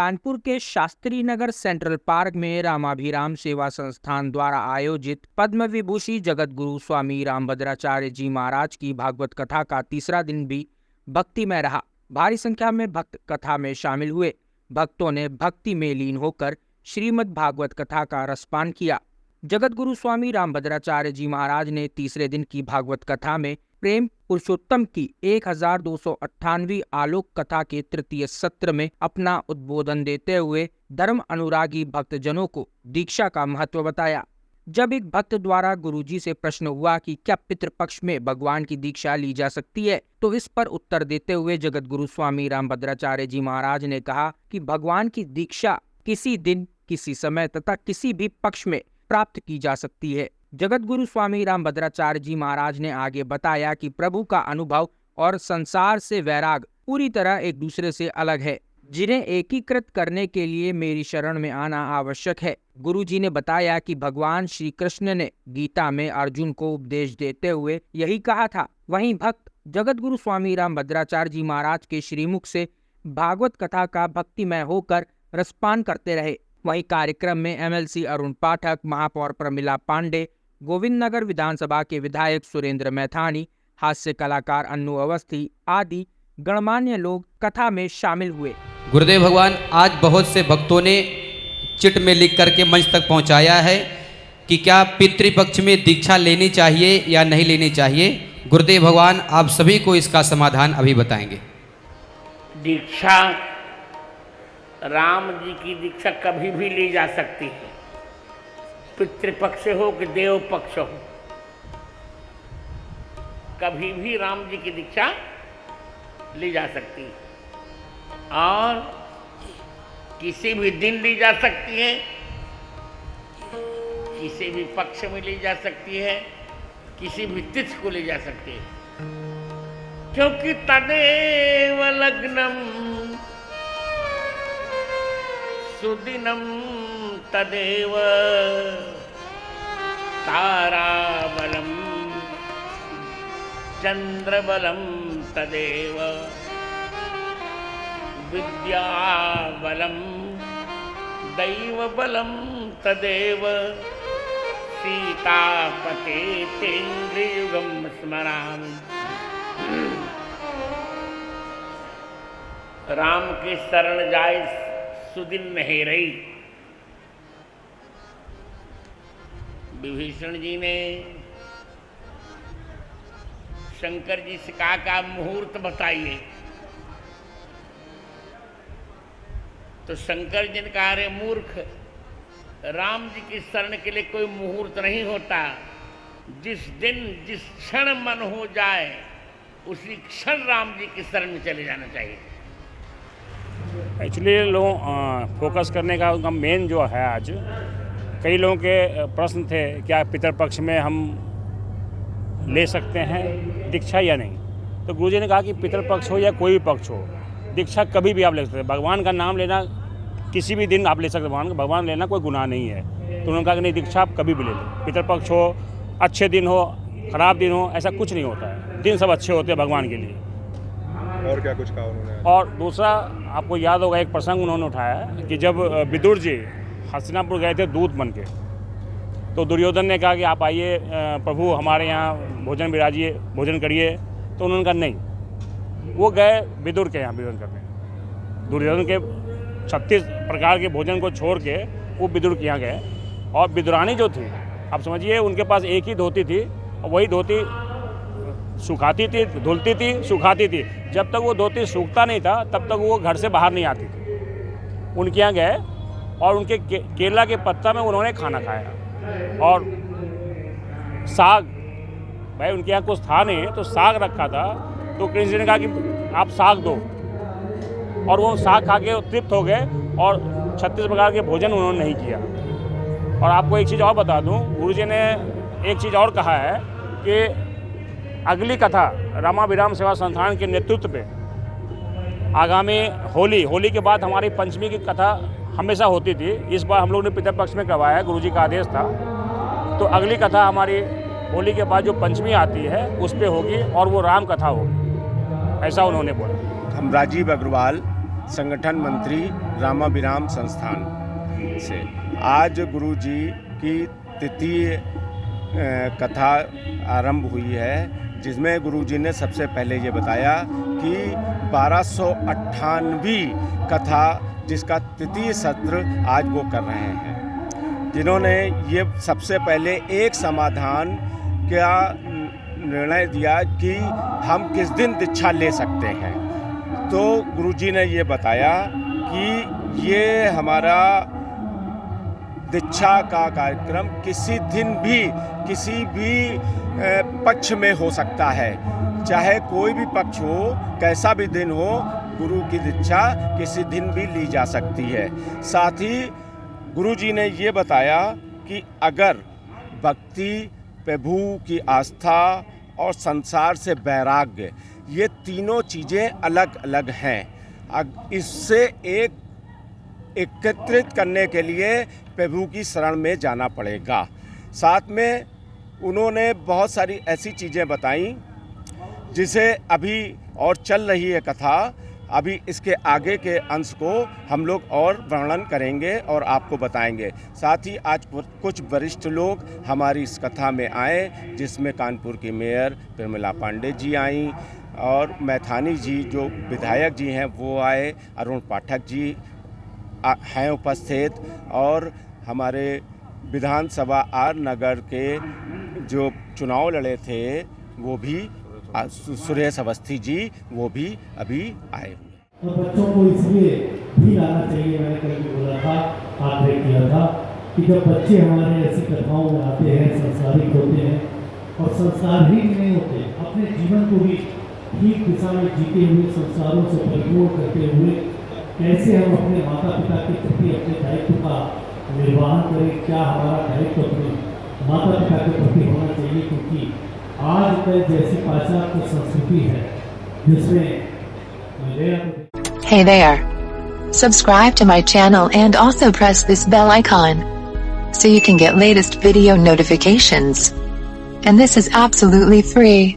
कानपुर के Shastri Nagar central park में रामाभिराम सेवा संस्थान द्वारा आयोजित पद्म विभूषी जगत गुरु स्वामी रामभद्राचार्य जी महाराज की भागवत कथा का तीसरा दिन भी भक्तिमय रहा। भारी संख्या में भक्त कथा में शामिल हुए। भक्तों ने भक्ति में लीन होकर श्रीमद् भागवत कथा का रसपान किया। जगत गुरु स्वामी रामभद्राचार्य जी महाराज ने तीसरे दिन की भागवत कथा में प्रेम पुरुषोत्तम की 1298वीं आलोक कथा के तृतीय सत्र में अपना उद्बोधन देते हुए धर्म अनुरागी भक्तजनों को दीक्षा का महत्व बताया। जब एक भक्त द्वारा गुरुजी से प्रश्न हुआ कि क्या पितृपक्ष में भगवान की दीक्षा ली जा सकती है, तो इस पर उत्तर देते हुए जगत गुरु स्वामी रामभद्राचार्य जी महाराज ने कहा कि भगवान की दीक्षा किसी दिन, किसी समय तथा किसी भी पक्ष में प्राप्त की जा सकती है। जगत गुरु स्वामी रामभद्राचार्य जी महाराज ने आगे बताया कि प्रभु का अनुभव और संसार से वैराग पूरी तरह एक दूसरे से अलग है, जिन्हें एकीकृत करने के लिए मेरी शरण में आना आवश्यक है। गुरुजी ने बताया कि भगवान श्री कृष्ण ने गीता में अर्जुन को उपदेश देते हुए यही कहा था। वहीं भक्त जगत गुरु स्वामी रामभद्राचार्य जी महाराज के श्रीमुख से भागवत कथा का भक्तिमय होकर रसपान करते रहे। वहीं कार्यक्रम में एमएलसी अरुण पाठक, महापौर प्रमिला पांडे, गोविंद नगर विधानसभा के विधायक सुरेंद्र मैथानी, हास्य कलाकार अन्नू अवस्थी आदि गणमान्य लोग कथा में शामिल हुए। गुरुदेव भगवान आज बहुत से भक्तों ने चिट में लिख करके मंच तक पहुंचाया है कि क्या पितृपक्ष में दीक्षा लेनी चाहिए या नहीं लेनी चाहिए। गुरुदेव भगवान आप सभी को इसका समाधान अभी बताएंगे। दीक्षा, राम जी की दीक्षा कभी भी ली जा सकती है, पितृपक्ष हो कि देव पक्ष हो, कभी भी राम जी की दीक्षा ली जा सकती है और किसी भी दिन ली जा सकती है, किसी भी पक्ष में ली जा सकती है, किसी भी तिथि को ली जा सकती है, क्योंकि तदेव लग्नम सुदिनम तदेव ताराबलम चंद्रबलम तदेव विद्याबलम दैवबलम तदेव सीतापते तेन्द्रियुगम स्मरामि। राम की शरण जाए सुदिन नहीं रही। विभीषण जी ने शंकर जी से कहा का मुहूर्त बताइए, तो शंकर जी ने कहा रे मूर्ख, राम जी की शरण के लिए कोई मुहूर्त नहीं होता। जिस दिन जिस क्षण मन हो जाए उसी क्षण राम जी की शरण में चले जाना चाहिए। एक्चुअली लोग फोकस करने का उनका मेन जो है, आज कई लोगों के प्रश्न थे क्या पितृपक्ष में हम ले सकते हैं दीक्षा या नहीं। तो गुरुजी ने कहा कि पितृपक्ष हो या कोई भी पक्ष हो, दीक्षा कभी भी आप ले सकते हैं। भगवान का नाम लेना किसी भी दिन आप ले सकते हैं, भगवान लेना कोई गुनाह नहीं है। तो उन्होंने कहा कि नहीं, दीक्षा आप कभी भी ले लें। पितृपक्ष हो, अच्छे दिन हो, खराब दिन हो, ऐसा कुछ नहीं होता है। दिन सब अच्छे होते हैं भगवान के लिए। और क्या कुछ कहा उन्होंने? और दूसरा, आपको याद होगा एक प्रसंग उन्होंने उठाया कि जब विदुर जी हस्तिनापुर गए थे दूत बन के, तो दुर्योधन ने कहा कि आप आइए प्रभु हमारे यहाँ भोजन विराजिए, भोजन करिए। तो उन्होंने कहा नहीं, वो गए विदुर के यहाँ भोजन करने। दुर्योधन के 36 प्रकार के भोजन को छोड़ के वो विदुर के यहाँ गए। और विदुरानी जो थी, आप समझिए उनके पास एक ही धोती थी और वही धोती सुखाती थी, धुलती थी, सुखाती थी। जब तक वो धोती सूखता नहीं था तब तक वो घर से बाहर नहीं आती थी। उनके यहाँ गए और उनके केला के पत्ता में उन्होंने खाना खाया और साग, भाई उनके यहाँ कुछ था नहीं तो साग रखा था। तो कृष्ण जी ने कहा कि आप साग दो, और वो साग खा के तृप्त हो गए और 36 प्रकार के भोजन उन्होंने नहीं किया। और आपको एक चीज़ और बता दूं, गुरुजी ने एक चीज़ और कहा है कि अगली कथा रामाभिराम सेवा संस्थान के नेतृत्व पे आगामी होली के बाद हमारी पंचमी की कथा हमेशा होती थी। इस बार हम लोग ने पितृपक्ष में करवाया, गुरुजी का आदेश था। तो अगली कथा हमारी होली के बाद जो पंचमी आती है उस पे होगी और वो राम कथा होगी, ऐसा उन्होंने बोला। हम राजीव अग्रवाल संगठन मंत्री रामाभिराम संस्थान से। आज गुरु जी की तृतीय कथा आरंभ हुई है, जिसमें गुरु जी ने सबसे पहले ये बताया कि 1298वीं कथा जिसका तृतीय सत्र आज वो कर रहे हैं, जिन्होंने ये सबसे पहले एक समाधान का निर्णय दिया कि हम किस दिन दीक्षा ले सकते हैं। तो गुरु जी ने ये बताया कि ये हमारा दीक्षा का कार्यक्रम किसी दिन भी किसी भी पक्ष में हो सकता है, चाहे कोई भी पक्ष हो, कैसा भी दिन हो, गुरु की दीक्षा किसी दिन भी ली जा सकती है। साथ ही गुरु जी ने ये बताया कि अगर भक्ति, प्रभु की आस्था और संसार से वैराग्य, ये तीनों चीज़ें अलग अलग हैं। इससे एकत्रित करने के लिए प्रभु की शरण में जाना पड़ेगा। साथ में उन्होंने बहुत सारी ऐसी चीज़ें बताई जिसे अभी और चल रही है कथा, अभी इसके आगे के अंश को हम लोग और वर्णन करेंगे और आपको बताएंगे। साथ ही आज कुछ वरिष्ठ लोग हमारी इस कथा में आए, जिसमें कानपुर की मेयर प्रमिला पांडे जी आई और मैथानी जी जो विधायक जी हैं वो आए, अरुण पाठक जी हैं उपस्थित, और हमारे विधानसभा आर नगर के जो चुनाव लड़े थे वो भी सुरेश अवस्थी जी वो भी अभी आए हुए। और बच्चों को इसलिए भी लाना चाहिए, मैंने कल भी बोला था, आग्रह किया था कि जब बच्चे हमारे ऐसी कथाओं में आते हैं, संस्कारिक होते हैं और संस्कार ही नहीं होते, अपने जीवन को भी ठीक दिशा में जीते हुए, संस्कारों से परिपूर्ण करते हुए कैसे हम अपने माता पिता के प्रति अपने दायित्व का निर्वाह करें, क्या हमारा दायित्व अपने माता पिता के प्रति होना चाहिए, क्योंकि आज कल जैसी पाश्चात्य संस्कृति है जिसमें Hey there! Subscribe to my channel and also press this bell icon so you can get latest video notifications. And this is absolutely free.